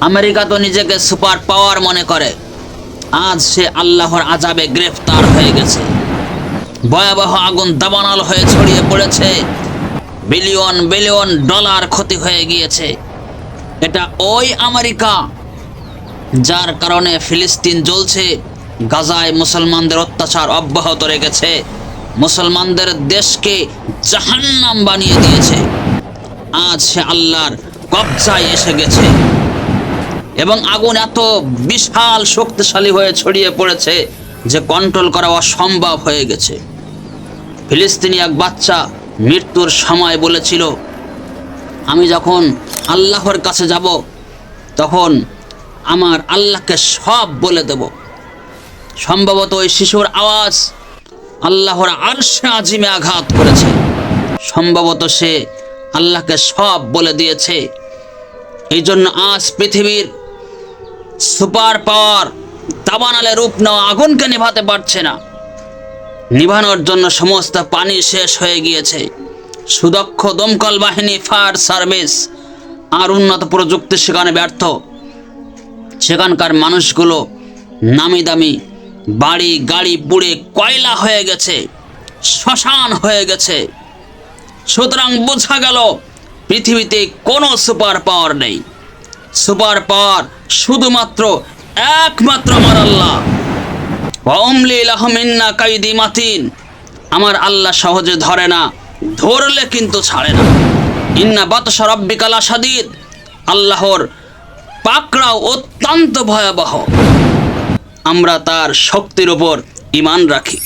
America তো নিজেকে super power মনে করে, আজ সে আল্লাহর আযাবে গ্রেফতার হয়ে গেছে। ভয়াবহ আগুন দাবানল হয়ে ছড়িয়ে পড়েছে, বিলিয়ন বিলিয়ন ডলার ক্ষতি হয়ে গিয়েছে। এটা ওই আমেরিকা যার কারণে ফিলিস্তিন জ্বলছে, গাজায় মুসলমানদের অত্যাচার অব্যাহত রেখেছে, মুসলমানদের দেশকে জাহান্নাম বানিয়ে দিয়েছে। আজ সে আল্লাহর কবজায় এসে গেছে এবং আগুন এত বিশাল শক্তিশালী হয়ে ছড়িয়ে পড়েছে যে কন্ট্রোল করা অসম্ভব হয়ে গেছে। ফিলিস্তিনি এক বাচ্চা মৃত্যুর সময় বলেছিল, আমি যখন আল্লাহর কাছে যাব তখন আমার আল্লাহকে সব বলে দেব। সম্ভবত ওই শিশুর আওয়াজ আল্লাহর আরশে আজিমে আঘাত করেছে। সম্ভবত সে আল্লাহকে সব বলে দিয়েছে। এই জন্য আজ পৃথিবীর সুপার পাওয়ার দাবানলে রূপ নেওয়া আগুনকে নিভাতে পারছে না। নিভানোর জন্য সমস্ত পানি শেষ হয়ে গিয়েছে। সুদক্ষ দমকল বাহিনী, ফায়ার সার্ভিস আর উন্নত প্রযুক্তি সেখানে ব্যর্থ। সেখানকার মানুষগুলো নামি দামি বাড়ি গাড়ি পুড়ে কয়লা হয়ে গেছে, শ্মশান হয়ে গেছে। সুতরাং বোঝা গেল পৃথিবীতে কোনো সুপার পাওয়ার নেই। সুপার পাওয়ার শুধুমাত্র একমাত্র আমার আল্লাহ। ওয়াউমলি লাহুম ইন্না কাইদি মাতিন। আমার আল্লাহ সহজে ধরে না, ধরলে কিন্তু ছাড়ে না। ইন্না বাতশা রাব্বিকা লাশাদীদ। আল্লাহর পাকড়াও অত্যন্ত ভয়াবহ। আমরা তার শক্তির উপর ঈমান রাখি।